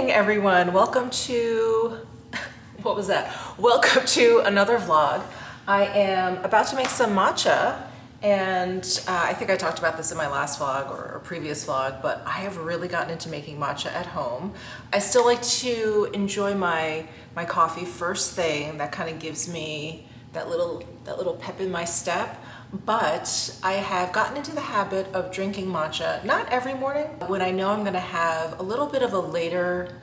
Everyone, welcome to, what was that? Welcome to another vlog. I am about to make some matcha, and I think I talked about this in my last vlog or previous vlog, but I have really gotten into making matcha at home. I still like to enjoy my coffee first thing. That kind of gives me that little pep in my step. But I have gotten into the habit of drinking matcha, not every morning, when I know I'm gonna have a little bit of a later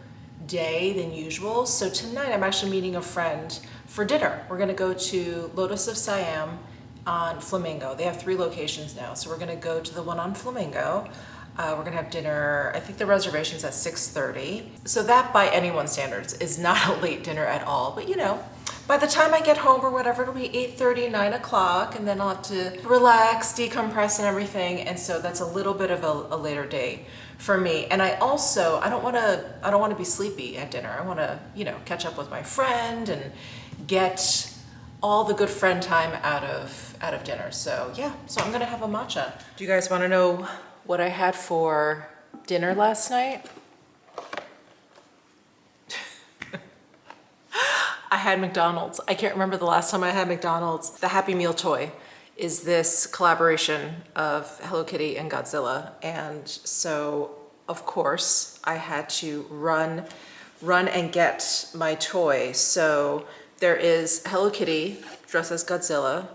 day than usual. So tonight I'm actually meeting a friend for dinner. We're gonna go to Lotus of Siam on Flamingo. They have 3 locations now. So we're gonna go to the one on Flamingo. We're gonna have dinner, I think the reservation's at 6:30. So that by anyone's standards is not a late dinner at all, but you know, by the time I get home or whatever, it'll be 8:30, 9 o'clock, and then I'll have to relax, decompress and everything. And so that's a little bit of a later day for me. And I also, I don't wanna be sleepy at dinner. I wanna, you know, catch up with my friend and get all the good friend time out of dinner. So yeah, so I'm gonna have a matcha. Do you guys wanna know what I had for dinner last night? I had McDonald's. I can't remember the last time I had McDonald's. The Happy Meal toy is this collaboration of Hello Kitty and Godzilla. And so, of course, I had to run and get my toy. So there is Hello Kitty dressed as Godzilla,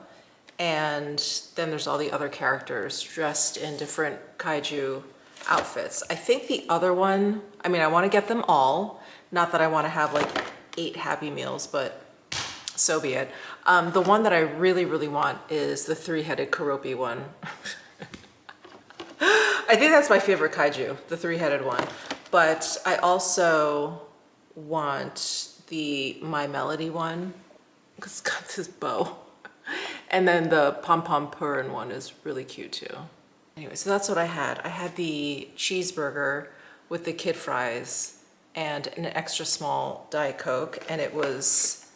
and then there's all the other characters dressed in different kaiju outfits. I think the other one, I mean, I want to get them all. Not that I want to have like 8 Happy Meals, but so be it. The one that I really, really want is the 3-headed Karopi one. I think that's my favorite kaiju, the 3-headed one. But I also want the My Melody one, because it's got this bow. And then the Pom Pom Purin one is really cute too. Anyway, so that's what I had. I had the cheeseburger with the kid fries and an extra small Diet Coke, and it was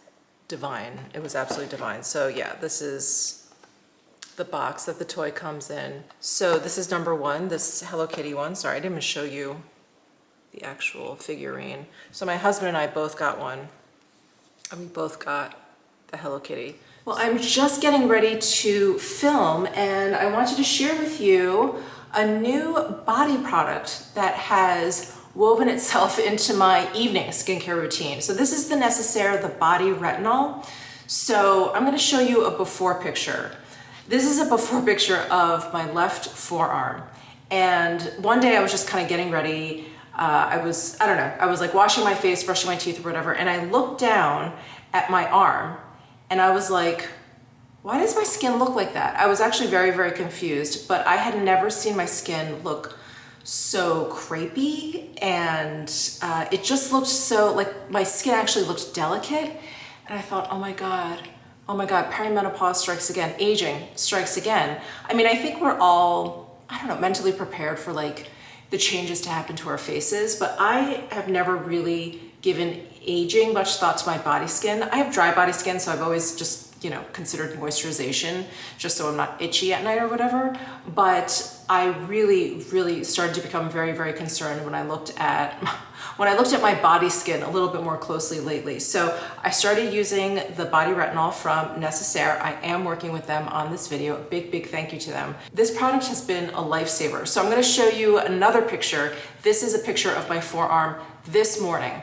divine. It was absolutely divine. So yeah, this is the box that the toy comes in. So this is number 1, this Hello Kitty one. Sorry, I didn't even show you the actual figurine. So my husband and I both got one, and we both got the Hello Kitty. Well, I'm just getting ready to film, and I wanted to share with you a new body product that has woven itself into my evening skincare routine. So this is the Necessaire, the Body Retinol. So I'm gonna show you a before picture. This is a before picture of my left forearm. And one day I was just kind of getting ready. I was like washing my face, brushing my teeth or whatever, and I looked down at my arm and I was like, why does my skin look like that? I was actually very, very confused, but I had never seen my skin look so crepey, and it just looked so, like my skin actually looked delicate. And I thought, oh my God, perimenopause strikes again, aging strikes again. I mean, I think we're all, I don't know, mentally prepared for like the changes to happen to our faces, but I have never really given aging much thought to my body skin. I have dry body skin, so I've always just you know, considered moisturization, just so I'm not itchy at night or whatever. But I really started to become very concerned when I looked at my body skin a little bit more closely lately. So I started using the body retinol from Necessaire. I am working with them on this video. A big thank you to them. This product has been a lifesaver. So I'm gonna show you another picture. This is a picture of my forearm this morning.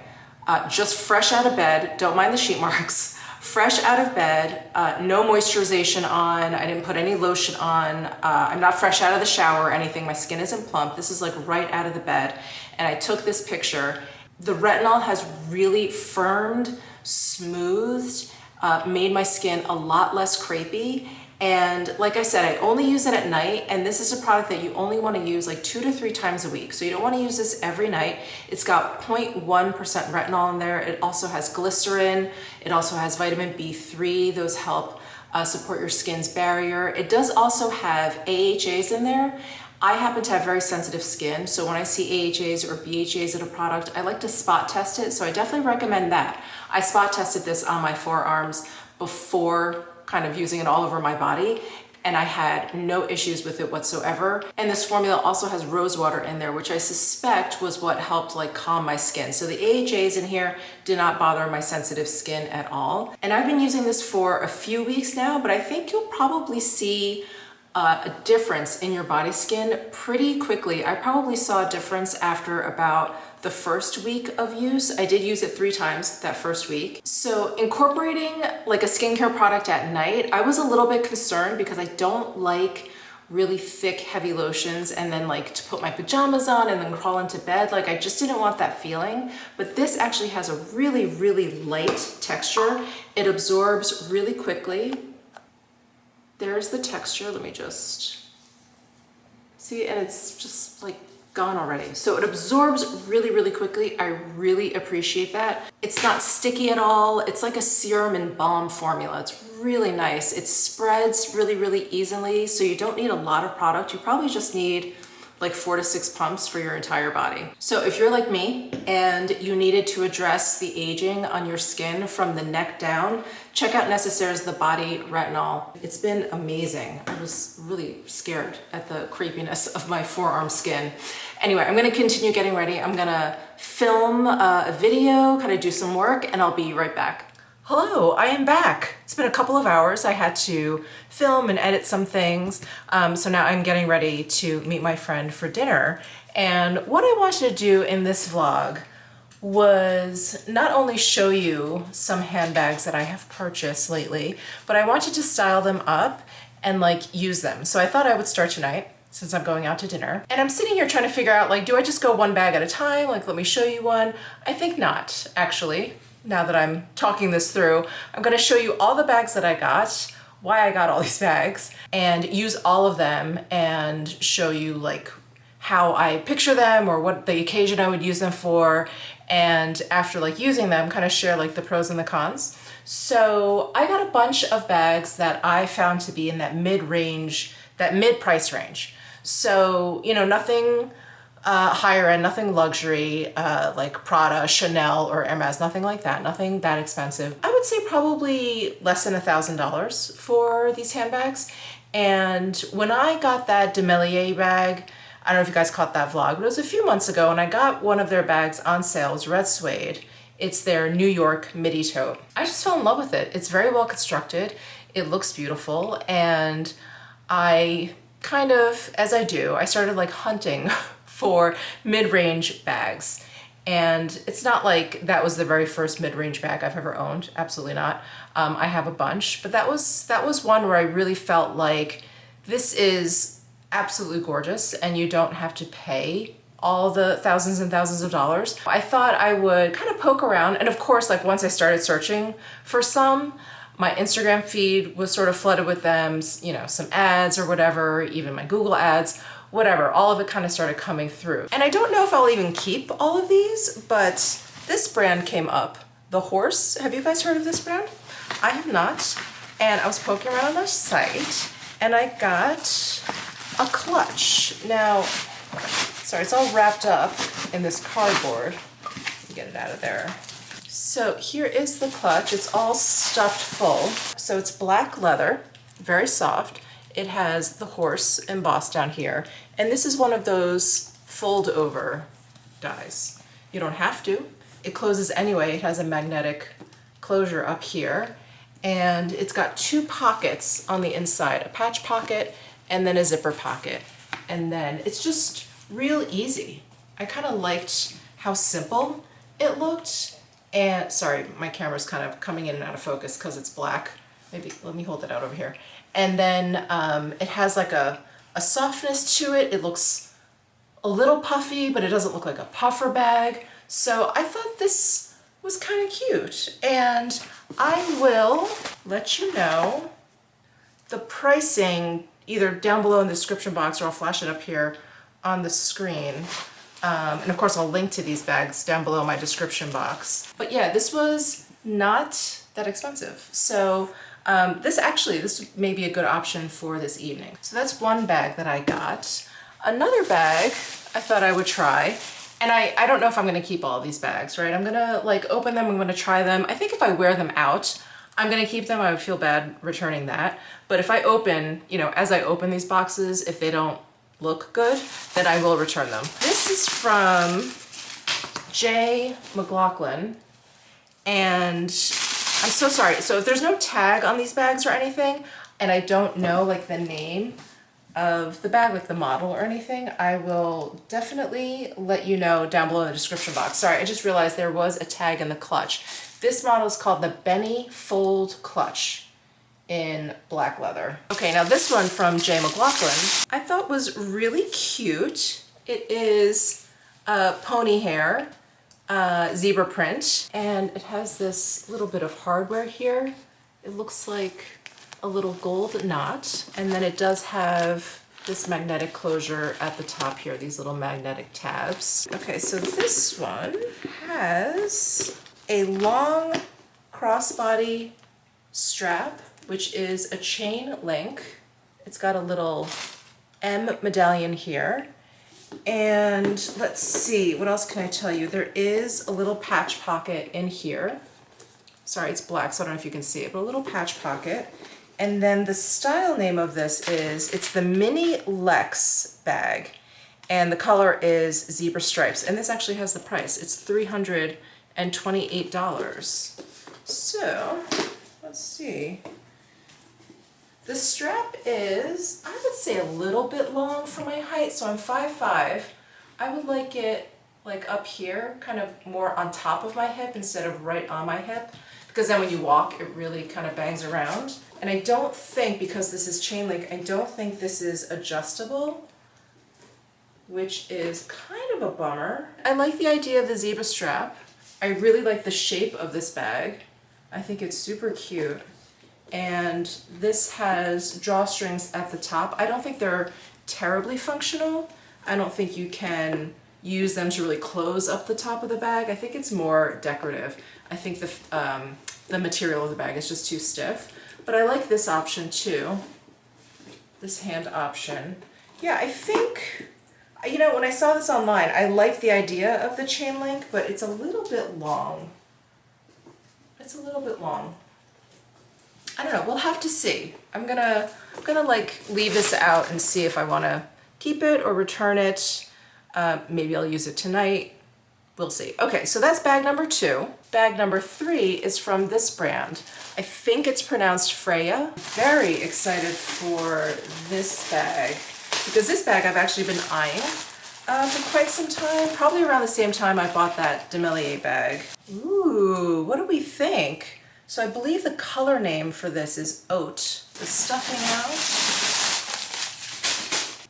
Just fresh out of bed, don't mind the sheet marks. Fresh out of bed, no moisturization on, I didn't put any lotion on, I'm not fresh out of the shower or anything, my skin isn't plump. This is like right out of the bed, and I took this picture. The retinol has really firmed, smoothed, made my skin a lot less crepey. And like I said, I only use it at night, and this is a product that you only want to use like 2 to 3 times a week. So you don't want to use this every night. It's got 0.1% retinol in there. It also has glycerin. It also has vitamin B3. Those help support your skin's barrier. It does also have AHAs in there. I happen to have very sensitive skin, so when I see AHAs or BHAs in a product, I like to spot test it, so I definitely recommend that. I spot tested this on my forearms before kind of using it all over my body, and I had no issues with it whatsoever. And this formula also has rose water in there, which I suspect was what helped like calm my skin. So the AHAs in here did not bother my sensitive skin at all. And I've been using this for a few weeks now, but I think you'll probably see a difference in your body skin pretty quickly. I probably saw a difference after about the first week of use. I did use it 3 times that first week. So incorporating like a skincare product at night, I was a little bit concerned because I don't like really thick, heavy lotions and then like to put my pajamas on and then crawl into bed. Like I just didn't want that feeling. But this actually has a really light texture. It absorbs really quickly. There's the texture. Let me just see, and it's just like gone already. So it absorbs really quickly. I really appreciate that. It's not sticky at all. It's like a serum and balm formula. It's really nice. It spreads really easily, so you don't need a lot of product. You probably just need like 4 to 6 pumps for your entire body. So if you're like me and you needed to address the aging on your skin from the neck down, check out Necessaire's The Body Retinol. It's been amazing. I was really scared at the creepiness of my forearm skin. Anyway, I'm gonna continue getting ready. I'm gonna film a video, kind of do some work, and I'll be right back. Hello, I am back. It's been a couple of hours. I had to film and edit some things. So now I'm getting ready to meet my friend for dinner. And what I wanted to do in this vlog was not only show you some handbags that I have purchased lately, but I wanted to style them up and like use them. So I thought I would start tonight since I'm going out to dinner. And I'm sitting here trying to figure out like, do I just go one bag at a time? Like, let me show you one. I think not, actually. Now that I'm talking this through, I'm gonna show you all the bags that I got, why I got all these bags, and use all of them and show you like how I picture them or what the occasion I would use them for. And after like using them, kind of share like the pros and the cons. So I got a bunch of bags that I found to be in that mid-range, that mid-price range. So, you know, nothing higher end, nothing luxury, like Prada, Chanel, or Hermes, nothing like that, nothing that expensive. I would say probably less than $1,000 for these handbags. And when I got that Demelier bag, I don't know if you guys caught that vlog, but it was a few months ago, and I got one of their bags on sale. It was red suede. It's their New York midi tote. I just fell in love with it. It's very well constructed. It looks beautiful, and I kind of, as I do, I started like hunting for mid-range bags. And it's not like that was the very first mid-range bag I've ever owned. Absolutely not. I have a bunch, but that was one where I really felt like this is absolutely gorgeous and you don't have to pay all the thousands and thousands of dollars. I thought I would kind of poke around, and of course, like once I started searching for some, my Instagram feed was sort of flooded with them, you know, some ads or whatever, even my Google ads, whatever, all of it kind of started coming through. And I don't know if I'll even keep all of these, but this brand came up, The Horse. Have you guys heard of this brand? I have not. And I was poking around on their site and I got a clutch. Now, sorry, it's all wrapped up in this cardboard. Get it out of there. So here is the clutch. It's all stuffed full. So it's black leather, very soft. It has the horse embossed down here. And this is one of those fold over dies. You don't have to. It closes anyway. It has a magnetic closure up here. And it's got two pockets on the inside, a patch pocket and then a zipper pocket. And then it's just real easy. I kind of liked how simple it looked. And sorry, my camera's kind of coming in and out of focus because it's black. Maybe let me hold it out over here. And then it has like a softness to it. It looks a little puffy, but it doesn't look like a puffer bag. So I thought this was kind of cute. And I will let you know the pricing either down below in the description box, or I'll flash it up here on the screen. And of course I'll link to these bags down below in my description box. But yeah, this was not that expensive. So this may be a good option for this evening. So that's one bag that I got. Another bag I thought I would try, and I don't know if I'm gonna keep all of these bags, right? I'm gonna like open them, I'm gonna try them. I think if I wear them out, I'm gonna keep them. I would feel bad returning that. But if I open, as I open these boxes, if they don't look good, then I will return them. This is from J. McLaughlin, and I'm so sorry. So if there's no tag on these bags or anything, and I don't know like the name of the bag, like the model or anything, I will definitely let you know down below in the description box. Sorry, I just realized there was a tag in the clutch. This model is called the Benny Fold Clutch in black leather. Okay, now this one from J. McLaughlin I thought was really cute. It is pony hair, zebra print, and it has this little bit of hardware here. It looks like a little gold knot, and then it does have this magnetic closure at the top here, these little magnetic tabs. Okay, so this one has a long crossbody strap, which is a chain link. It's got a little M medallion here. And let's see, what else can I tell you? There is a little patch pocket in here. Sorry, it's black, so I don't know if you can see it, but a little patch pocket. And then the style name of this it's the Mini Lex bag. And the color is zebra stripes. And this actually has the price. It's $328. So, let's see. The strap is, I would say, a little bit long for my height, so I'm 5'5". I would like it like up here, kind of more on top of my hip instead of right on my hip, because then when you walk, it really kind of bangs around. And I don't think, because this is chain link, I don't think this is adjustable, which is kind of a bummer. I like the idea of the zebra strap. I really like the shape of this bag. I think it's super cute. And this has drawstrings at the top. I don't think they're terribly functional. I don't think you can use them to really close up the top of the bag. I think it's more decorative. I think the material of the bag is just too stiff. But I like this option too, this hand option. Yeah, I think, when I saw this online, I like the idea of the chain link, but it's a little bit long. It's a little bit long. I don't know, we'll have to see. I'm gonna like leave this out and see if I wanna keep it or return it. Maybe I'll use it tonight. We'll see. Okay, so that's bag number 2. Bag number 3 is from this brand. I think it's pronounced Freya. Very excited for this bag, because this bag I've actually been eyeing for quite some time, probably around the same time I bought that Demelier bag. Ooh, what do we think? So I believe the color name for this is Oat. The stuffing out.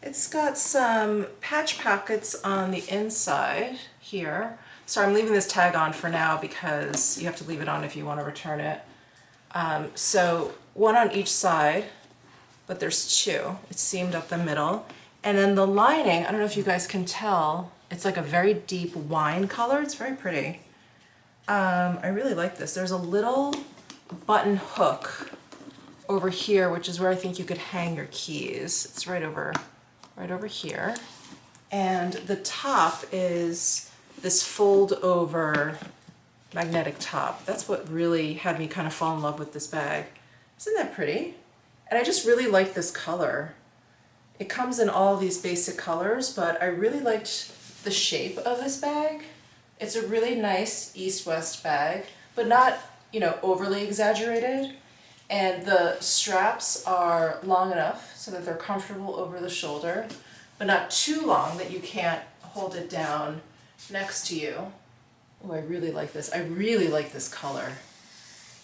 It's got some patch pockets on the inside here. So I'm leaving this tag on for now because you have to leave it on if you want to return it. So one on each side, but there's 2. It's seamed up the middle. And then the lining, I don't know if you guys can tell, it's like a very deep wine color. It's very pretty. I really like this. There's a little button hook over here, which is where I think you could hang your keys. It's right over here. And the top is this fold over magnetic top. That's what really had me kind of fall in love with this bag. Isn't that pretty? And I just really like this color. It comes in all these basic colors, but I really liked the shape of this bag. It's a really nice east-west bag, but not, you know, overly exaggerated. And the straps are long enough so that they're comfortable over the shoulder, but not too long that you can't hold it down next to you. Oh, I really like this. I really like this color.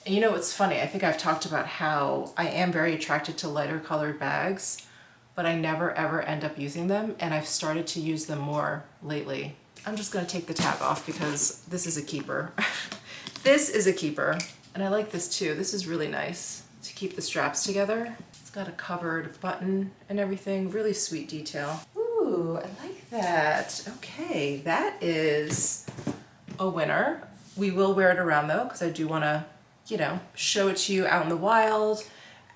And you know what's funny? I think I've talked about how I am very attracted to lighter colored bags, but I never ever end up using them, and I've started to use them more lately. I'm just gonna take the tag off because this is a keeper. This is a keeper, and I like this too. This is really nice to keep the straps together. It's got a covered button and everything, really sweet detail. Ooh, I like that. Okay, that is a winner. We will wear it around though, because I do wanna, you know, show it to you out in the wild,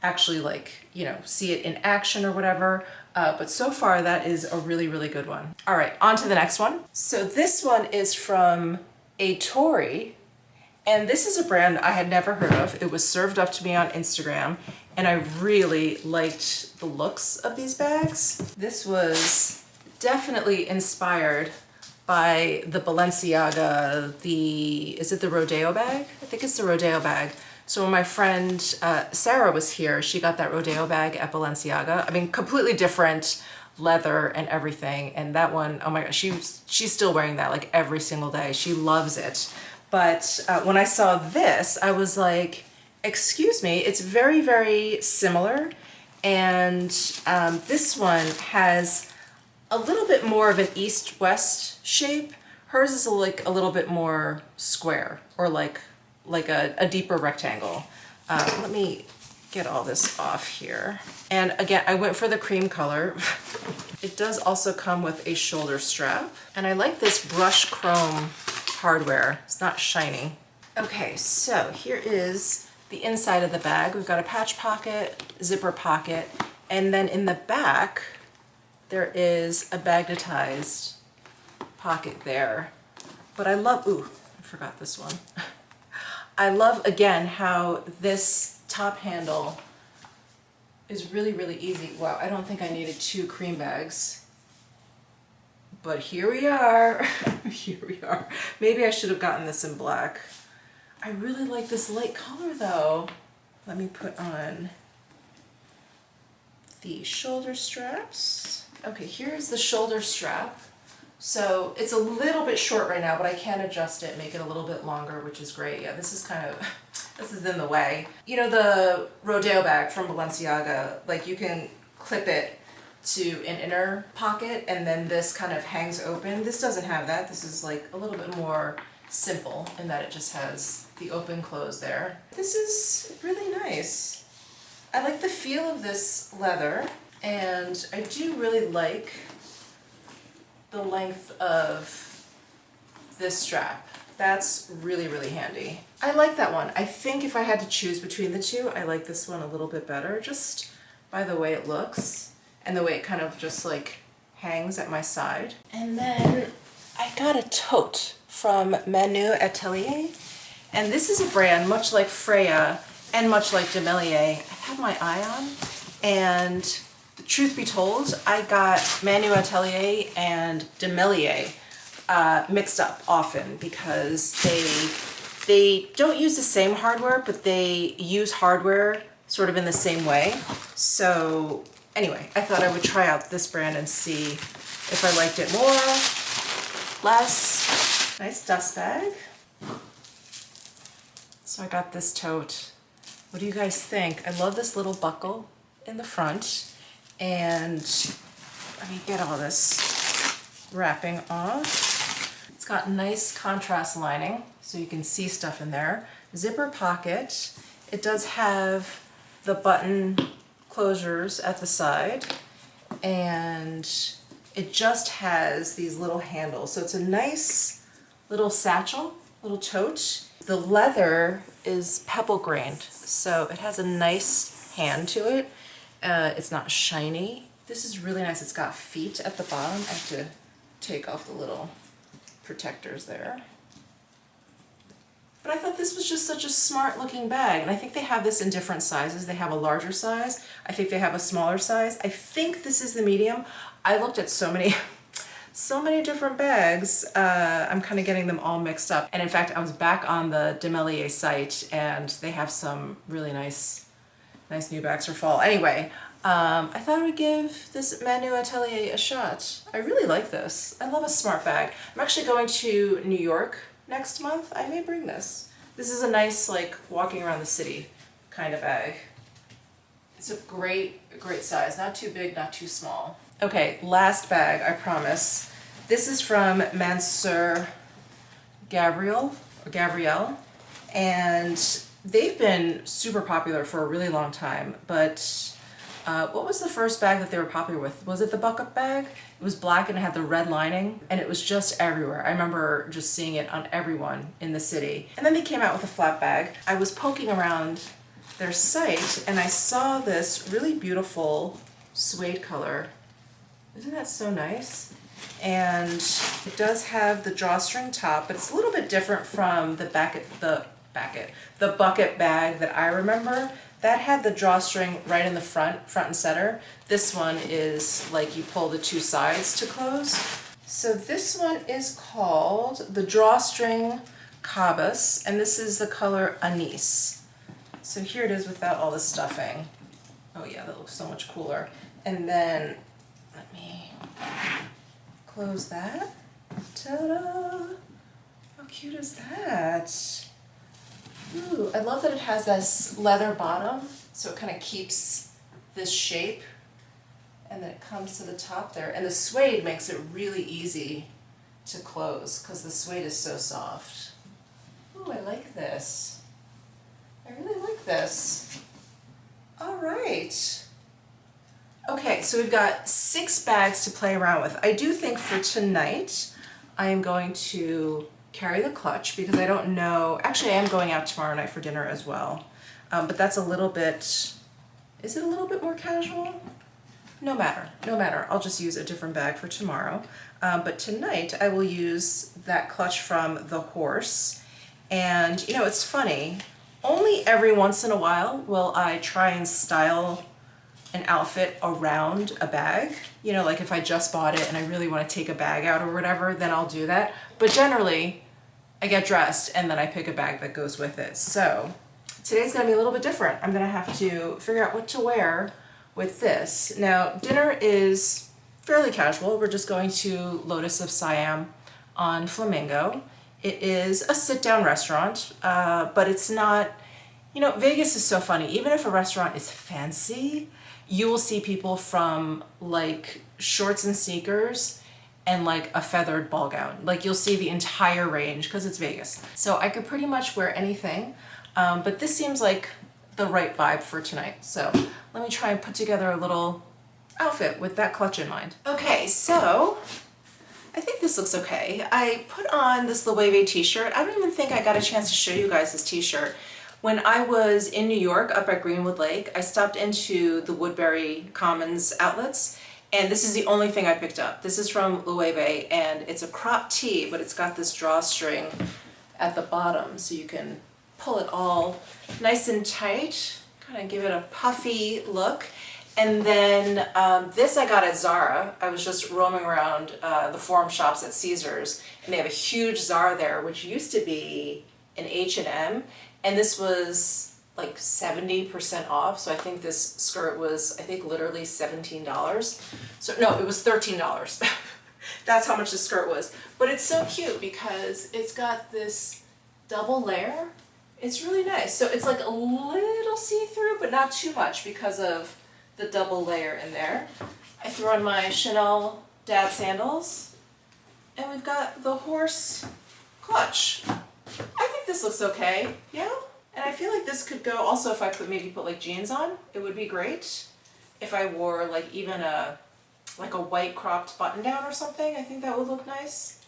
actually like, you know, see it in action or whatever. But so far that is a really, really good one. All right, on to the next one. So this one is from Tori, and this is a brand I had never heard of. It was served up to me on Instagram, and I really liked the looks of these bags. This was definitely inspired by the Balenciaga, is it the Rodeo bag? I think it's the Rodeo bag. So when my friend Sarah was here, she got that Rodeo bag at Balenciaga. I mean, completely different leather and everything. And that one, oh my gosh, she's still wearing that like every single day. She loves it. But when I saw this, I was like, excuse me, it's very, very similar. And this one has a little bit more of an east-west shape. Hers is like a little bit more square, or like a deeper rectangle. Let me get all this off here. And again, I went for the cream color. It does also come with a shoulder strap. And I like this brushed chrome hardware. It's not shiny. Okay, so here is the inside of the bag. We've got a patch pocket, zipper pocket, and then in the back, there is a magnetized pocket there. But I love, ooh, I forgot this one. I love, again, how this top handle is really, really easy. Wow, I don't think I needed 2 cream bags. But here we are. Here we are. Maybe I should have gotten this in black. I really like this light color though. Let me put on the shoulder straps. Okay, here's the shoulder strap. So it's a little bit short right now, but I can adjust it, make it a little bit longer, which is great. Yeah, this is kind of, this is in the way. You know, the Rodeo bag from Balenciaga, like you can clip it to an inner pocket and then this kind of hangs open. This doesn't have that. This is like a little bit more simple in that it just has the open close there. This is really nice. I like the feel of this leather, and I do really like the length of this strap. That's really, really handy. I like that one. I think if I had to choose between the two, I like this one a little bit better, just by the way it looks and the way it kind of just like hangs at my side. And then I got a tote from Manu Atelier, and this is a brand much like Freya and much like Demelier I had my eye on, and truth be told, I got Manu Atelier and Demelier mixed up often because they don't use the same hardware, but they use hardware sort of in the same way. So anyway, I thought I would try out this brand and see if I liked it more, less. Nice dust bag. So I got this tote. What do you guys think? I love this little buckle in the front. And let me get all this wrapping off. It's got nice contrast lining, so you can see stuff in there. Zipper pocket. It does have the button closures at the side, and it just has these little handles. So it's a nice little satchel, little tote. The leather is pebble grained, so it has a nice hand to it. It's not shiny. This is really nice. It's got feet at the bottom. I have to take off the little protectors there. But I thought this was just such a smart looking bag. And I think they have this in different sizes. They have a larger size. I think they have a smaller size. I think this is the medium. I looked at so many, so many different bags. I'm kind of getting them all mixed up. And in fact, I was back on the Demelier site and they have some really nice new bags for fall. Anyway, I thought I would give this Manu Atelier a shot. I really like this. I love a smart bag. I'm actually going to New York next month. I may bring this. This is a nice, like, walking around the city kind of bag. It's a great size. Not too big, not too small. Okay, last bag, I promise. This is from Mansur Gabriel, and they've been super popular for a really long time, but what was the first bag that they were popular with? Was it the bucket bag? It was black and it had the red lining and it was just everywhere. I remember just seeing it on everyone in the city. And then they came out with a flat bag. I was poking around their site and I saw this really beautiful suede color. Isn't that so nice? And it does have the drawstring top, but it's a little bit different from the bucket bag that I remember. That had the drawstring right in the front and center. This one is like you pull the two sides to close. So this one is called the Drawstring Cabas, and this is the color Anise. So here it is without all the stuffing. Oh yeah, that looks so much cooler. And then, let me close that. Ta-da! How cute is that? Ooh, I love that it has this leather bottom, so it kind of keeps this shape, and then it comes to the top there. And the suede makes it really easy to close because the suede is so soft. Ooh, I like this. I really like this. All right. Okay, so we've got 6 bags to play around with. I do think for tonight, I am going to carry the clutch because I don't know, actually I am going out tomorrow night for dinner as well, but that's a little bit, is it a little bit more casual? No matter, I'll just use a different bag for tomorrow, but tonight I will use that clutch from the Horse. And you know, it's funny, only every once in a while will I try and style an outfit around a bag. You know, like if I just bought it and I really want to take a bag out or whatever, then I'll do that. But generally, I get dressed and then I pick a bag that goes with it. So today's gonna be a little bit different. I'm gonna have to figure out what to wear with this. Now, dinner is fairly casual. We're just going to Lotus of Siam on Flamingo. It is a sit-down restaurant, but it's not, you know, Vegas is so funny. Even if a restaurant is fancy, you will see people from like shorts and sneakers and like a feathered ball gown. Like you'll see the entire range because it's Vegas. So I could pretty much wear anything, but this seems like the right vibe for tonight. So let me try and put together a little outfit with that clutch in mind. Okay, so I think this looks okay. I put on this Loewe t-shirt. I don't even think I got a chance to show you guys this t-shirt. When I was in New York up at Greenwood Lake, I stopped into the Woodbury Commons outlets, and this is the only thing I picked up. This is from Loewe, and it's a crop tee, but it's got this drawstring at the bottom, so you can pull it all nice and tight, kind of give it a puffy look. And then this I got at Zara. I was just roaming around the forum shops at Caesars, and they have a huge Zara there, which used to be an H&M, and this was like 70% off. So I think this skirt was, I think, literally $17. So no, it was $13. That's how much the skirt was. But it's so cute because it's got this double layer. It's really nice. So it's like a little see-through, but not too much because of the double layer in there. I threw on my Chanel dad sandals, and we've got the Horse clutch. I think this looks okay, yeah? And I feel like this could go also if I maybe put like jeans on, it would be great. If I wore like even like a white cropped button down or something, I think that would look nice.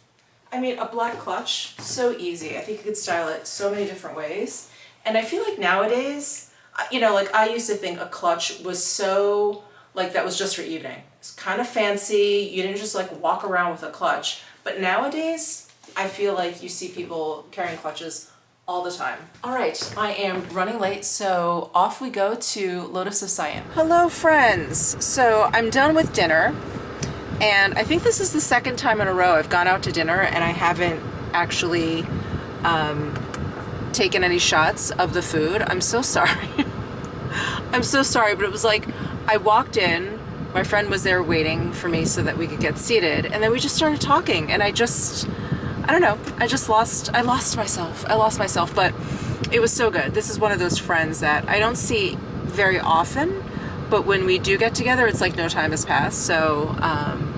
I mean, a black clutch, so easy. I think you could style it so many different ways. And I feel like nowadays, you know, like I used to think a clutch was so, like that was just for evening. It's kind of fancy, you didn't just like walk around with a clutch. But nowadays, I feel like you see people carrying clutches all the time. All right, I am running late, so off we go to Lotus of Siam. Hello, friends. So I'm done with dinner, and I think this is the second time in a row I've gone out to dinner and I haven't actually taken any shots of the food. I'm so sorry. I'm so sorry, but it was like I walked in, my friend was there waiting for me so that we could get seated, and then we just started talking, and I don't know, I lost myself, but it was so good. This is one of those friends that I don't see very often, but when we do get together, it's like no time has passed. So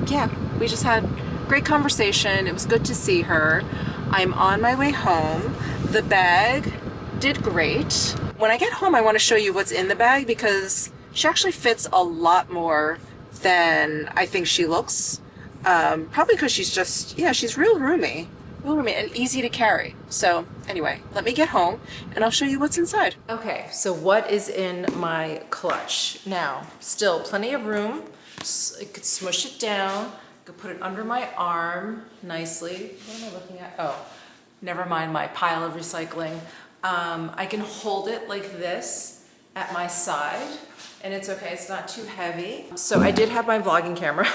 yeah, we just had great conversation. It was good to see her. I'm on my way home. The bag did great. When I get home, I want to show you what's in the bag because she actually fits a lot more than I think she looks. Probably because she's just, yeah, she's real roomy and easy to carry. So anyway, let me get home and I'll show you what's inside. Okay, so what is in my clutch? Now, still plenty of room. I could smush it down. I could put it under my arm nicely. What am I looking at? Oh, never mind my pile of recycling. I can hold it like this at my side and it's okay, it's not too heavy. So I did have my vlogging camera,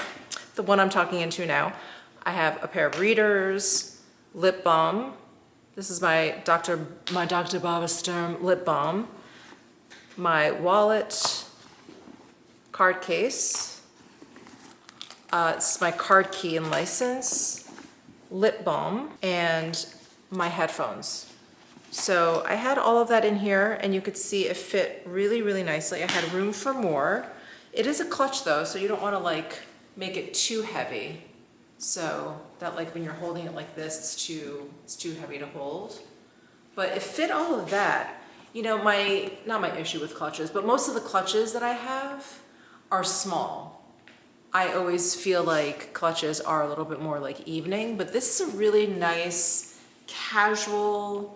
the one I'm talking into now. I have a pair of readers, lip balm. This is my Dr. Barbara Sturm lip balm. My wallet, card case. This is my card key and license, lip balm, and my headphones. So I had all of that in here and you could see it fit really, really nicely. I had room for more. It is a clutch though, so you don't want to like make it too heavy. So that like when you're holding it like this, it's too heavy to hold. But it fit all of that. You know, not my issue with clutches, but most of the clutches that I have are small. I always feel like clutches are a little bit more like evening, but this is a really nice, casual,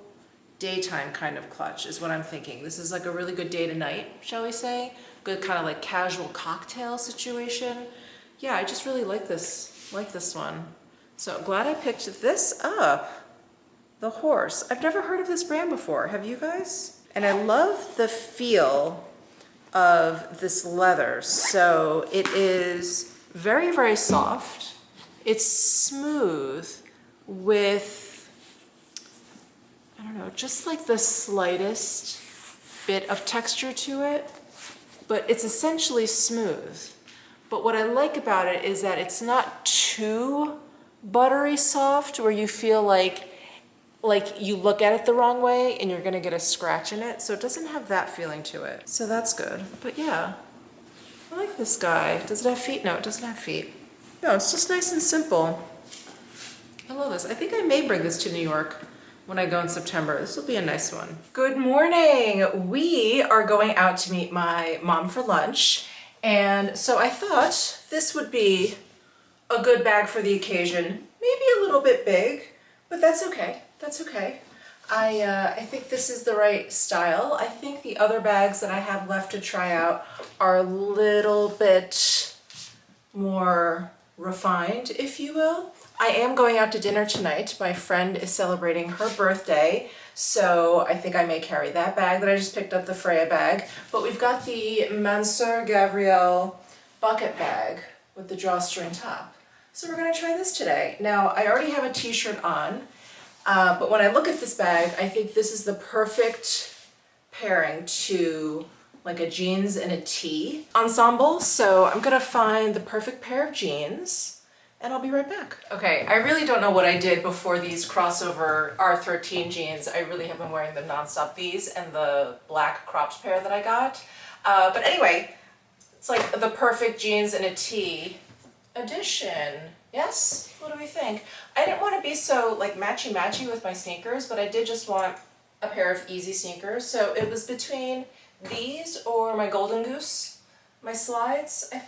daytime kind of clutch is what I'm thinking. This is like a really good day to night, shall we say? Good kind of like casual cocktail situation. Yeah, I just really like this one. So glad I picked this up. The Horse. I've never heard of this brand before. Have you guys? And I love the feel of this leather. So it is very, very soft. It's smooth with, I don't know, just like the slightest bit of texture to it, but it's essentially smooth. But what I like about it is that it's not too buttery soft where you feel like you look at it the wrong way and you're gonna get a scratch in it. So it doesn't have that feeling to it. So that's good. But yeah, I like this guy. Does it have feet? No, it doesn't have feet. No, it's just nice and simple. I love this. I think I may bring this to New York when I go in September. This will be a nice one. Good morning. We are going out to meet my mom for lunch. And so I thought this would be a good bag for the occasion. Maybe a little bit big, but that's okay. That's okay. I think this is the right style. I think the other bags that I have left to try out are a little bit more refined, if you will. I am going out to dinner tonight. My friend is celebrating her birthday, so I think I may carry that bag that I just picked up, the Freya bag. But we've got the Mansur Gavriel bucket bag with the drawstring top. So we're gonna try this today. Now, I already have a t-shirt on, but when I look at this bag, I think this is the perfect pairing to like a jeans and a tee ensemble. So I'm gonna find the perfect pair of jeans and I'll be right back. Okay, I really don't know what I did before these crossover R13 jeans. I really have been wearing them nonstop. These and the black cropped pair that I got. But anyway, it's like the perfect jeans and a tee edition. Yes? What do we think? I didn't want to be so like matchy-matchy with my sneakers, but I did just want a pair of easy sneakers. So it was between these or my Golden Goose, my slides. I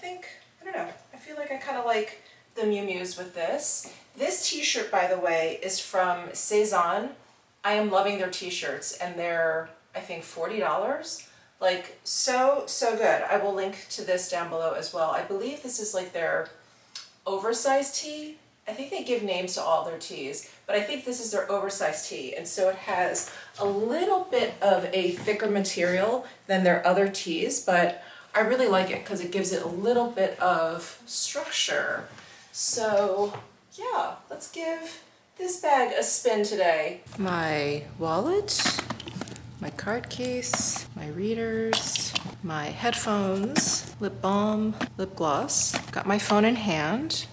don't know. I feel like I kind of like the Miu Miu's with this. This t-shirt, by the way, is from Cezanne. I am loving their t-shirts and they're, I think, $40. Like, so good. I will link to this down below as well. I believe this is like their oversized tee. I think they give names to all their teas, but I think this is their oversized tea. And so it has a little bit of a thicker material than their other teas, but I really like it because it gives it a little bit of structure. So yeah, let's give this bag a spin today. My wallet, my card case, my readers, my headphones, lip balm, lip gloss. Got my phone in hand,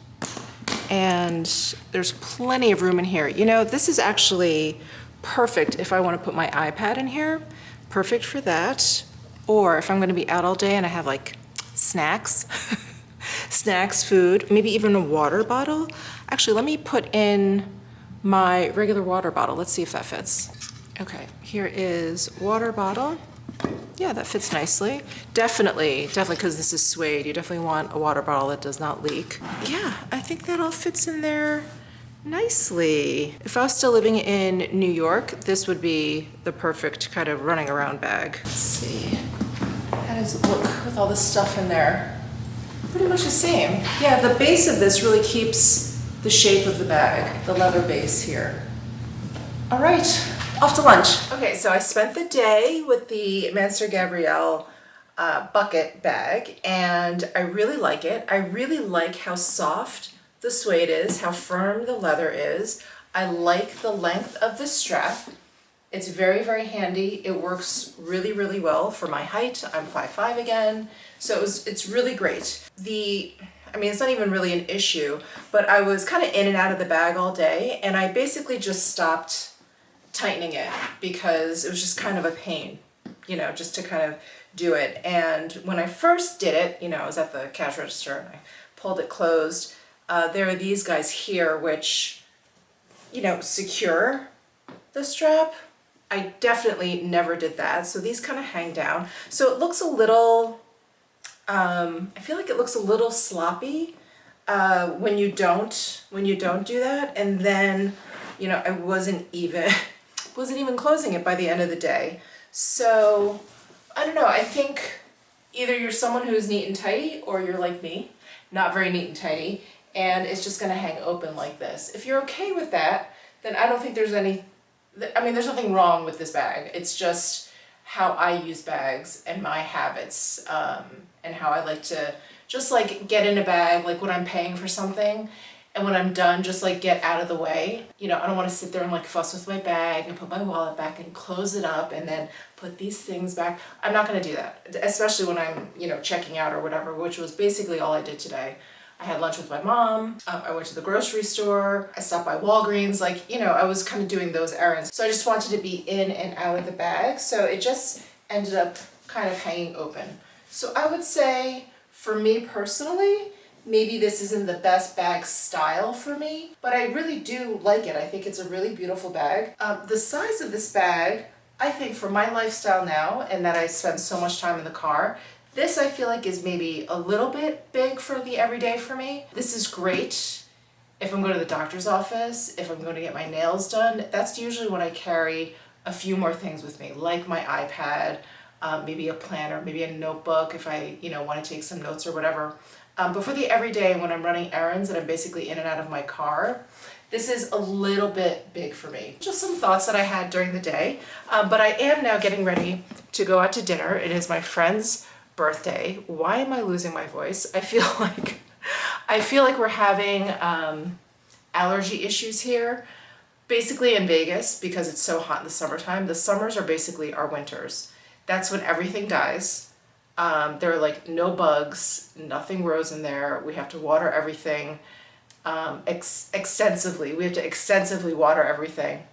and there's plenty of room in here. You know, this is actually perfect if I want to put my iPad in here. Perfect for that. Or if I'm going to be out all day and I have like snacks, snacks, food, maybe even a water bottle. Actually, let me put in my regular water bottle. Let's see if that fits. Okay, here is water bottle. Yeah, that fits nicely. Definitely, because this is suede, you definitely want a water bottle that does not leak. Yeah, I think that all fits in there nicely. If I was still living in New York, this would be the perfect kind of running around bag. Let's see, how does it look with all this stuff in there? Pretty much the same. Yeah, the base of this really keeps the shape of the bag, the leather base here. All right, off to lunch. Okay, so I spent the day with the Mansur Gabrielle bucket bag, and I really like it. I really like how soft the suede is, how firm the leather is. I like the length of the strap. It's very, very handy. It works really, really well for my height. I'm 5'5" again, so it's really great. I mean, it's not even really an issue, but I was kind of in and out of the bag all day, and I basically just stopped tightening it because it was just kind of a pain, you know, just to kind of do it. And when I first did it, you know, I was at the cash register and I pulled it closed. There are these guys here which, you know, secure the strap. I definitely never did that. So these kind of hang down. So it looks a little, I feel like it looks a little sloppy when you don't do that. And then, you know, I wasn't even closing it by the end of the day. So I don't know, I think either you're someone who's neat and tidy or you're like me, not very neat and tidy, and it's just gonna hang open like this. If you're okay with that, then I don't think there's there's nothing wrong with this bag. It's just how I use bags and my habits, and how I like to just like get in a bag, like when I'm paying for something, and when I'm done, just like get out of the way. You know, I don't want to sit there and like fuss with my bag and put my wallet back and close it up and then put these things back. I'm not going to do that, especially when I'm, you know, checking out or whatever, which was basically all I did today. I had lunch with my mom, I went to the grocery store, I stopped by Walgreens, like, you know, I was kind of doing those errands. So I just wanted to be in and out of the bag, so it just ended up kind of hanging open. So I would say, for me personally, maybe this isn't the best bag style for me, but I really do like it. I think it's a really beautiful bag. The size of this bag, I think for my lifestyle now, and that I spend so much time in the car, this I feel like is maybe a little bit big for the everyday for me. This is great if I'm going to the doctor's office, if I'm going to get my nails done. That's usually when I carry a few more things with me, like my iPad, maybe a planner, maybe a notebook if I, you know, want to take some notes or whatever. But for the everyday, when I'm running errands and I'm basically in and out of my car, this is a little bit big for me. Just some thoughts that I had during the day, but I am now getting ready to go out to dinner. It is my friend's birthday. Why am I losing my voice? I feel like we're having allergy issues here, basically in Vegas, because it's so hot in the summertime. The summers are basically our winters. That's when everything dies. There are like no bugs, nothing grows in there. We have to water everything extensively. We have to extensively water everything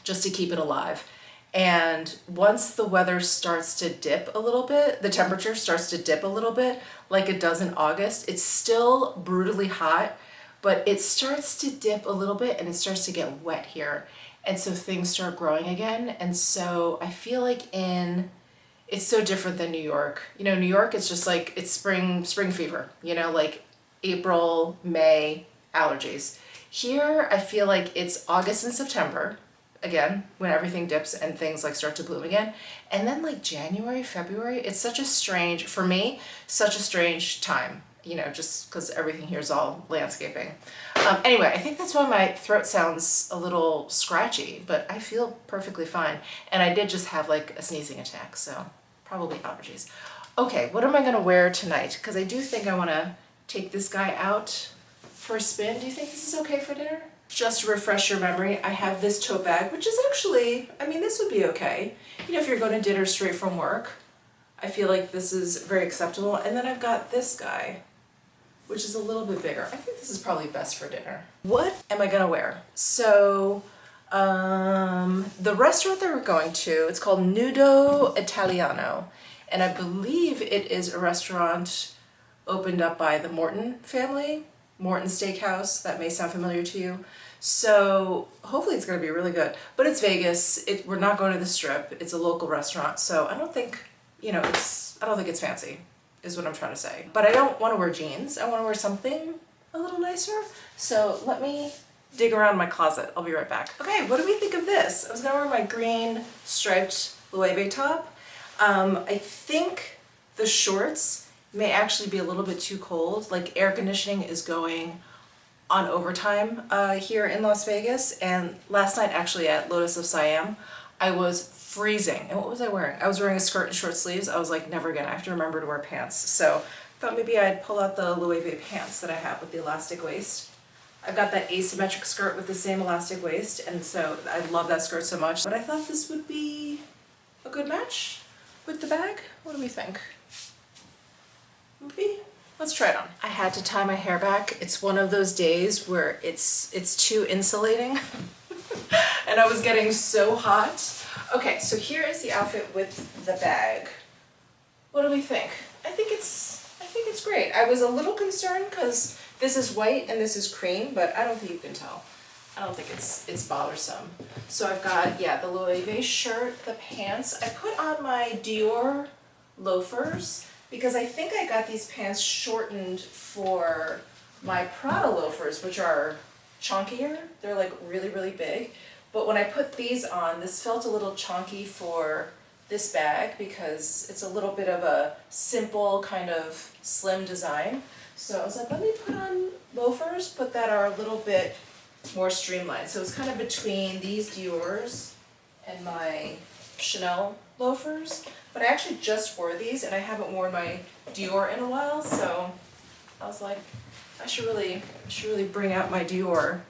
just to keep it alive. And once the weather starts to dip a little bit, the temperature starts to dip a little bit, like it does in August, it's still brutally hot, but it starts to dip a little bit and it starts to get wet here. And so things start growing again. And so I feel like it's so different than New York. You know, New York, it's just like, it's spring fever, you know, like April, May, allergies. Here, I feel like it's August and September, again, when everything dips and things like start to bloom again. And then like January, February, it's such a strange, for me, such a strange time. you know, just because everything here is all landscaping. Anyway, I think that's why my throat sounds a little scratchy, but I feel perfectly fine. And I did just have like a sneezing attack, so probably allergies. Okay, what am I gonna wear tonight? Because I do think I wanna take this guy out for a spin. Do you think this is okay for dinner? Just to refresh your memory, I have this tote bag, which is actually, I mean, this would be okay. You know, if you're going to dinner straight from work, I feel like this is very acceptable. And then I've got this guy, which is a little bit bigger. I think this is probably best for dinner. What am I gonna wear? So, the restaurant that we're going to, it's called Nudo Italiano. And I believe it is a restaurant opened up by the Morton family, Morton Steakhouse. That may sound familiar to you. So hopefully it's gonna be really good. But it's Vegas, we're not going to the Strip. It's a local restaurant, so I don't think, you know, I don't think it's fancy, is what I'm trying to say. But I don't wanna wear jeans. I wanna wear something a little nicer. So let me dig around my closet. I'll be right back. Okay, what do we think of this? I was gonna wear my green striped Loewe top. I think the shorts may actually be a little bit too cold. Like, air conditioning is going on overtime here in Las Vegas. And last night actually at Lotus of Siam, I was freezing. And what was I wearing? I was wearing a skirt and short sleeves. I was like, never again, I have to remember to wear pants. So I thought maybe I'd pull out the Loewe pants that I have with the elastic waist. I've got that asymmetric skirt with the same elastic waist, and so I love that skirt so much. But I thought this would be a good match with the bag. What do we think? Maybe? Let's try it on. I had to tie my hair back. It's one of those days where it's too insulating and I was getting so hot. Okay, so here is the outfit with the bag. What do we think? I think it's great. I was a little concerned because this is white and this is cream, but I don't think you can tell. I don't think it's bothersome. So I've got, yeah, the Loewe shirt, the pants. I put on my Dior loafers because I think I got these pants shortened for my Prada loafers, which are chunkier. They're like really, really big. But when I put these on, this felt a little chunky for this bag because it's a little bit of a simple kind of slim design. So I was like, let me put on loafers, but that are a little bit more streamlined. So it's kind of between these Dior's and my Chanel loafers. But I actually just wore these and I haven't worn my Dior in a while, so I was like, I should really bring out my Dior,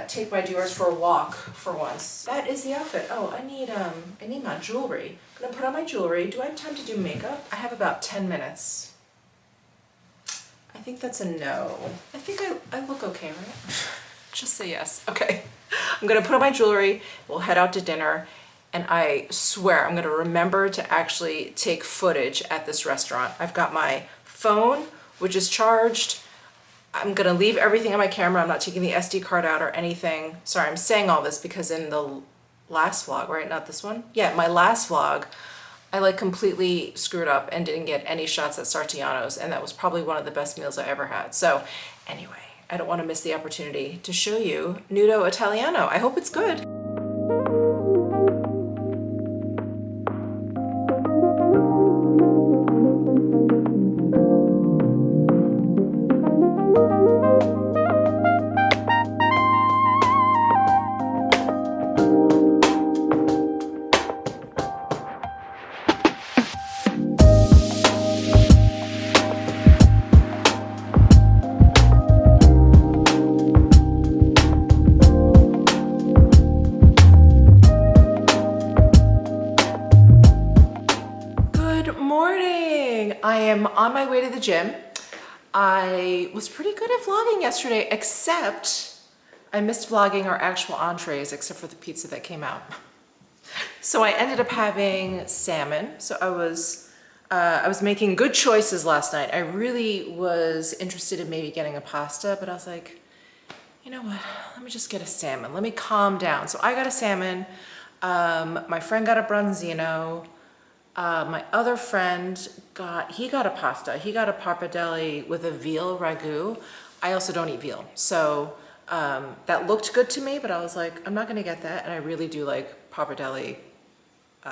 take my Dior's for a walk for once. That is the outfit. Oh, I need my jewelry. I'm gonna put on my jewelry. Do I have time to do makeup? I have about 10 minutes. I think that's a no. I think I look okay, right? Just say yes. Okay. I'm gonna put on my jewelry, we'll head out to dinner, and I swear I'm gonna remember to actually take footage at this restaurant. I've got my phone, which is charged. I'm gonna leave everything on my camera. I'm not taking the SD card out or anything. Sorry, I'm saying all this because in the last vlog, right? Not this one? Yeah, my last vlog, I like completely screwed up and didn't get any shots at Sartiano's, and that was probably one of the best meals I ever had. So anyway, I don't want to miss the opportunity to show you Nudo Italiano. I hope it's good. I am on my way to the gym. I was pretty good at vlogging yesterday, except I missed vlogging our actual entrees, except for the pizza that came out. So I ended up having salmon. So I was making good choices last night. I really was interested in maybe getting a pasta, but I was like, you know what, let me just get a salmon. Let me calm down. So I got a salmon. My friend got a branzino. My other friend got a pasta. He got a pappardelle with a veal ragu. I also don't eat veal. So that looked good to me, but I was like, I'm not gonna get that. And I really do like pappardelle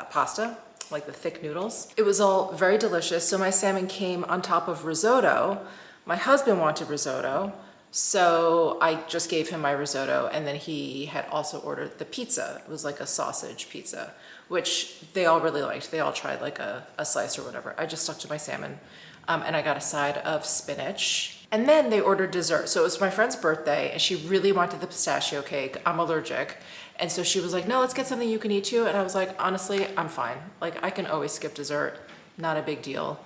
pasta, like the thick noodles. It was all very delicious. So my salmon came on top of risotto, My husband wanted risotto, so I just gave him my risotto, and then he had also ordered the pizza. It was like a sausage pizza, which they all really liked. They all tried like a slice or whatever. I just stuck to my salmon, and I got a side of spinach. And then they ordered dessert. So it was my friend's birthday, and she really wanted the pistachio cake. I'm allergic. And so she was like, no, let's get something you can eat too. And I was like, honestly, I'm fine. Like, I can always skip dessert. Not a big deal.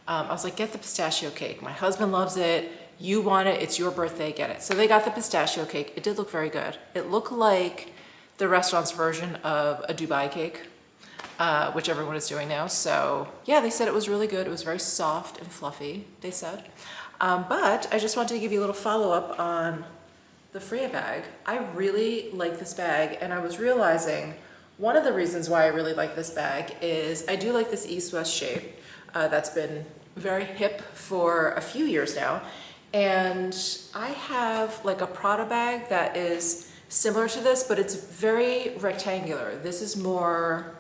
I was like, get the pistachio cake. My husband loves it. You want it. It's your birthday. Get it. So they got the pistachio cake. It did look very good. It looked like the restaurant's version of a Dubai cake, which everyone is doing now. So yeah, they said it was really good. It was very soft and fluffy, they said. But I just wanted to give you a little follow-up on the Freya bag. I really like this bag, and I was realizing one of the reasons why I really like this bag is I do like this east-west shape. That's been very hip for a few years now. And I have like a Prada bag that is similar to this, but it's very rectangular. This is more,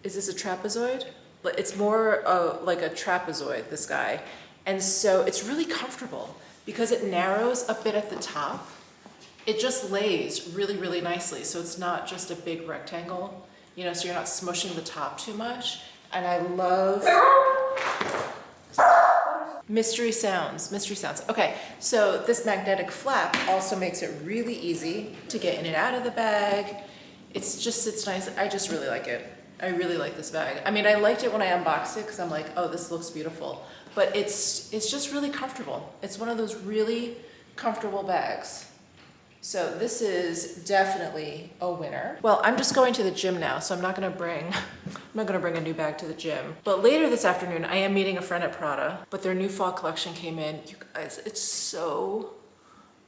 is this a trapezoid? It's more like a trapezoid, this guy. And so it's really comfortable because it narrows a bit at the top. It just lays really, really nicely. So it's not just a big rectangle, you know, so you're not smushing the top too much. And I love mystery sounds. Okay, so this magnetic flap also makes it really easy to get in and out of the bag. It's just sits nice. I just really like it. I really like this bag. I mean, I liked it when I unboxed it because I'm like, oh, this looks beautiful. But it's just really comfortable. It's one of those really comfortable bags. So this is definitely a winner. Well, I'm just going to the gym now, so I'm not gonna bring a new bag to the gym. But later this afternoon, I am meeting a friend at Prada, but their new fall collection came in. You guys, it's so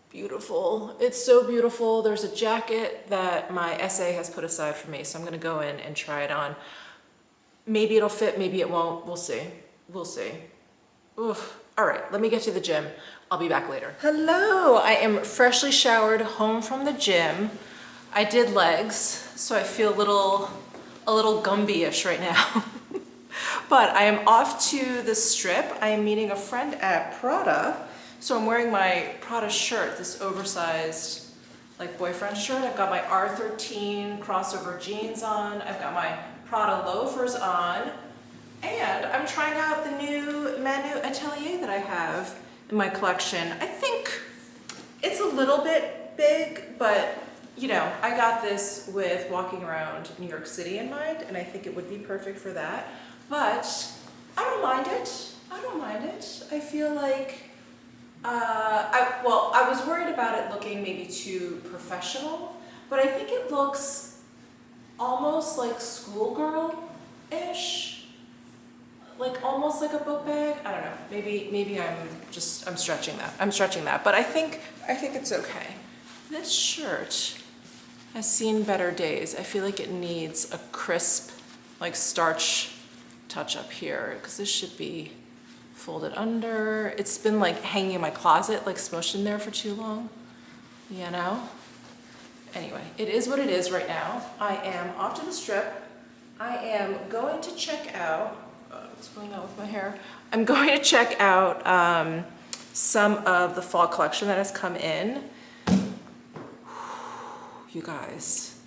beautiful. It's so beautiful. There's a jacket that my SA has put aside for me, so I'm gonna go in and try it on. Maybe it'll fit, maybe it won't. We'll see. We'll see. Oof. All right, let me get to the gym. I'll be back later. Hello, I am freshly showered home from the gym. I did legs, so I feel a little Gumby-ish right now. But I am off to the Strip. I am meeting a friend at Prada. So I'm wearing my Prada shirt, this oversized like boyfriend shirt. I've got my R13 crossover jeans on. I've got my Prada loafers on. And I'm trying out the new Manu Atelier that I have in my collection. I think it's a little bit big, but you know, I got this with walking around New York City in mind, and I think it would be perfect for that. But I don't mind it. I don't mind it. I feel like, I was worried about it looking maybe too professional, but I think it looks almost like schoolgirl-ish. Like almost like a book bag. I don't know. Maybe I'm stretching that. But I think it's okay. This shirt has seen better days. I feel like it needs a crisp, like starch touch up here, because this should be folded under. It's been like hanging in my closet, like smushed in there for too long, you know? Anyway, it is what it is right now. I am off to the Strip. I am going to check out, what's going on with my hair? I'm going to check out some of the fall collection that has come in. You guys,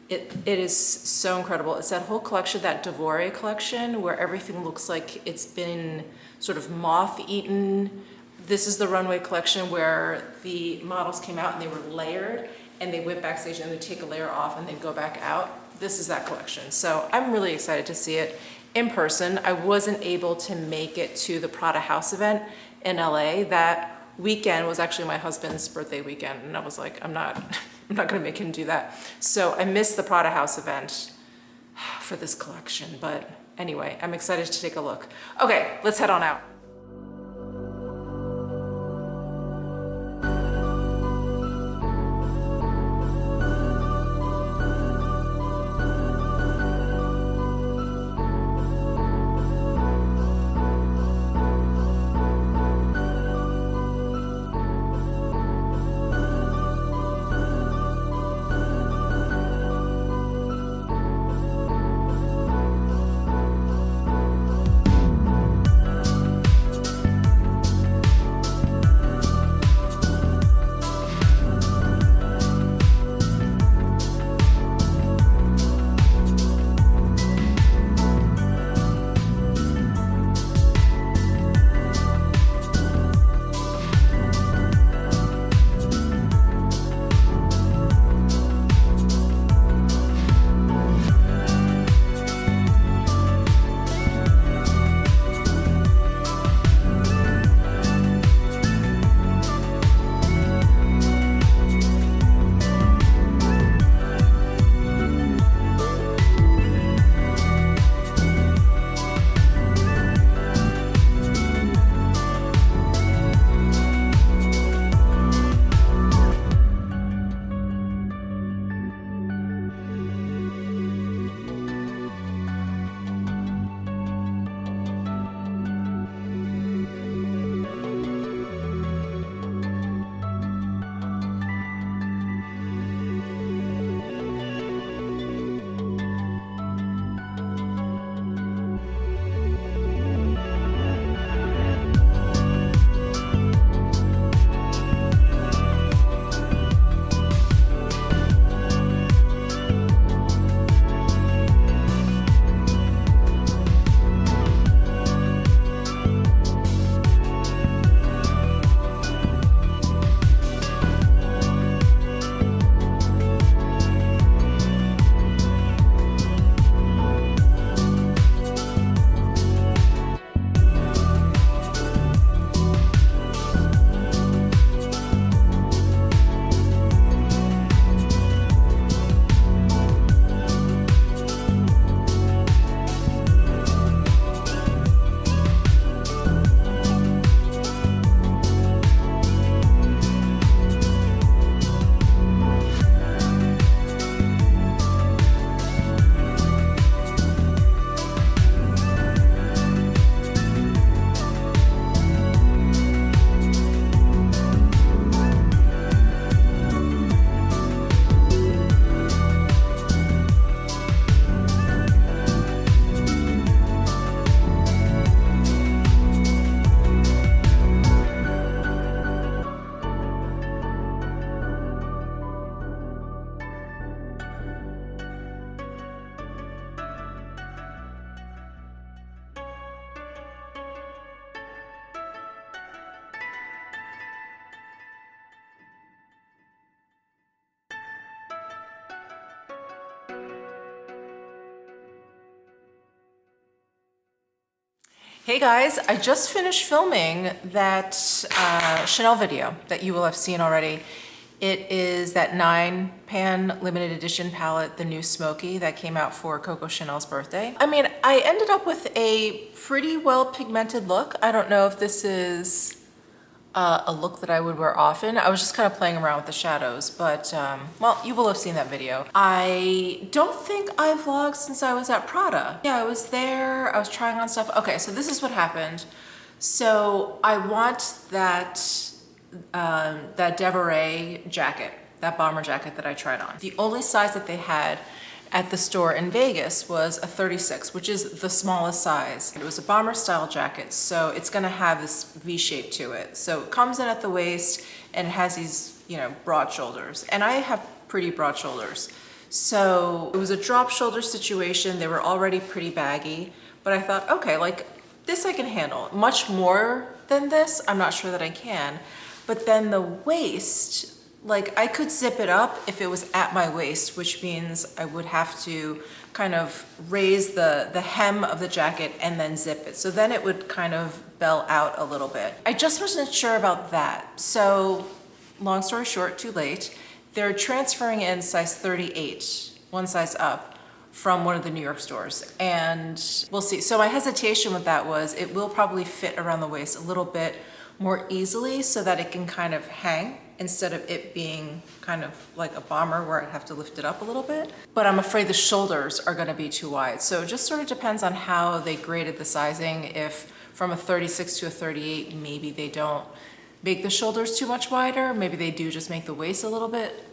it is so incredible. It's that whole collection, that Devore collection, where everything looks like it's been sort of moth-eaten. This is the runway collection where the models came out and they were layered, and they went backstage and they take a layer off and then go back out. This is that collection. So I'm really excited to see it in person. I wasn't able to make it to the Prada House event in LA. That weekend was actually my husband's birthday weekend, and I was like, I'm not gonna make him do that. So I missed the Prada House event for this collection, but anyway, I'm excited to take a look. Okay, let's head on out. Hey guys, I just finished filming that Chanel video that you will have seen already. It is that 9-pan limited edition palette, the new Smoky, that came out for Coco Chanel's birthday. I mean, I ended up with a pretty well pigmented look. I don't know if this is a look that I would wear often. I was just kind of playing around with the shadows, but well, you will have seen that video. I don't think I vlogged since I was at Prada. Yeah, I was there, I was trying on stuff. Okay, so this is what happened. So I want that Devoret jacket, that bomber jacket that I tried on. The only size that they had at the store in Vegas was a 36, which is the smallest size. It was a bomber style jacket, so it's gonna have this V shape to it. So it comes in at the waist and it has these, you know, broad shoulders. And I have pretty broad shoulders. So it was a drop shoulder situation. They were already pretty baggy, but I thought, okay, like this I can handle. Much more than this, I'm not sure that I can. But then the waist, like I could zip it up if it was at my waist, which means I would have to kind of raise the hem of the jacket and then zip it. So then it would kind of bell out a little bit. I just wasn't sure about that. So long story short, too late. They're transferring in size 38, one size up, from one of the New York stores. And we'll see. So my hesitation with that was it will probably fit around the waist a little bit more easily so that it can kind of hang instead of it being kind of like a bomber where I'd have to lift it up a little bit. But I'm afraid the shoulders are gonna be too wide. So it just sort of depends on how they graded the sizing. If from a 36 to a 38, maybe they don't make the shoulders too much wider. Maybe they do just make the waist a little bit,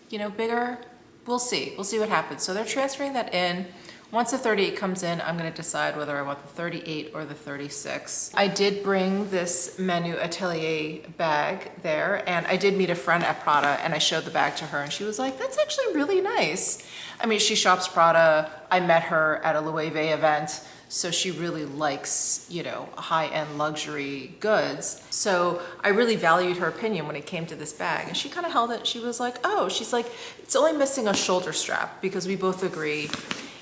you know, bigger. We'll see what happens. So they're transferring that in. Once the 38 comes in, I'm gonna decide whether I want the 38 or the 36. I did bring this Manu Atelier bag there, and I did meet a friend at Prada, and I showed the bag to her, and she was like, that's actually really nice. I mean, she shops Prada. I met her at a Loewe event, so she really likes, you know, high-end luxury goods. So I really valued her opinion when it came to this bag, and she kind of held it. She was like, oh, she's like, it's only missing a shoulder strap, because we both agree,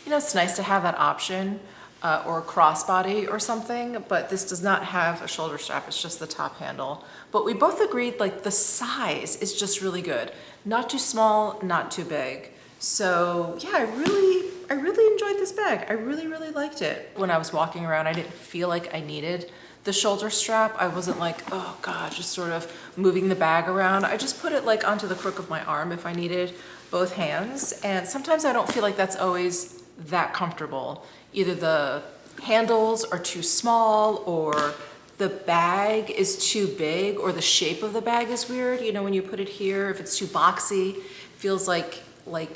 you know, it's nice to have that option or a crossbody or something, but this does not have a shoulder strap. It's just the top handle. But we both agreed like the size is just really good. Not too small, not too big. So yeah, I really enjoyed this bag. I really liked it. When I was walking around, I didn't feel like I needed the shoulder strap. I wasn't like, oh God, just sort of moving the bag around. I just put it like onto the crook of my arm if I needed both hands. And sometimes I don't feel like that's always that comfortable. Either the handles are too small or the bag is too big or the shape of the bag is weird. You know, when you put it here, if it's too boxy, it feels like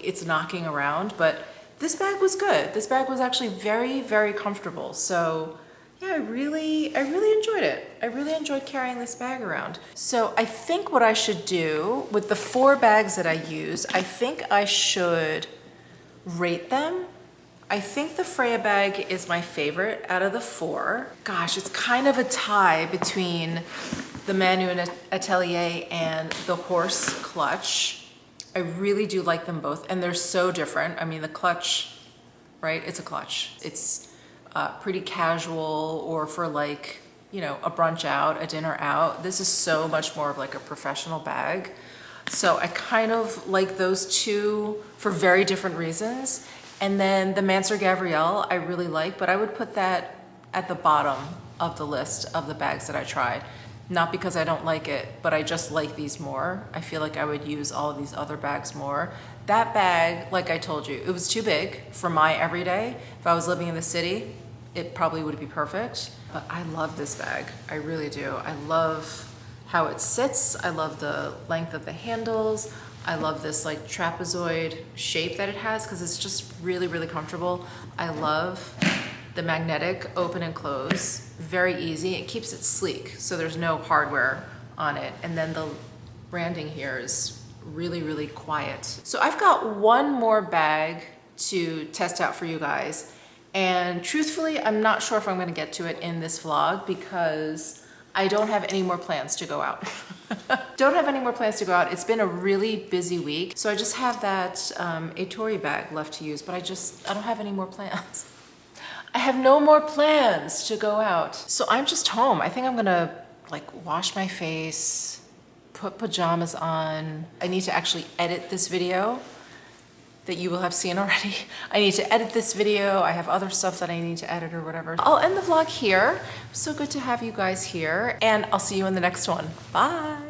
it's knocking around. But this bag was good. This bag was actually very comfortable. So yeah, I really enjoyed it. I really enjoyed carrying this bag around. So I think what I should do with the 4 bags that I use, I think I should rate them. I think the Freya bag is my favorite out of the 4. Gosh, it's kind of a tie between the Manu Atelier and the Horse clutch. I really do like them both, and they're so different. I mean, the clutch, right? It's a clutch. It's pretty casual or for like, you know, a brunch out, a dinner out. This is so much more of like a professional bag. So I kind of like those two for very different reasons. And then the Mansour Gavriel I really like, but I would put that at the bottom of the list of the bags that I tried. Not because I don't like it, but I just like these more. I feel like I would use all of these other bags more. That bag, like I told you, it was too big for my everyday. If I was living in the city, it probably would be perfect. But I love this bag, I really do. I love how it sits. I love the length of the handles. I love this like trapezoid shape that it has because it's just really comfortable. I love the magnetic open and close, very easy. It keeps it sleek, so there's no hardware on it. And then the branding here is really quiet. So I've got one more bag to test out for you guys. And truthfully, I'm not sure if I'm gonna get to it in this vlog because I don't have any more plans to go out. Don't have any more plans to go out. It's been a really busy week. So I just have that Ettore bag left to use, but I don't have any more plans. I have no more plans to go out. So I'm just home. I think I'm gonna like wash my face, put pajamas on. I need to actually edit this video that you will have seen already. I need to edit this video. I have other stuff that I need to edit or whatever. I'll end the vlog here. So good to have you guys here, and I'll see you in the next one. Bye.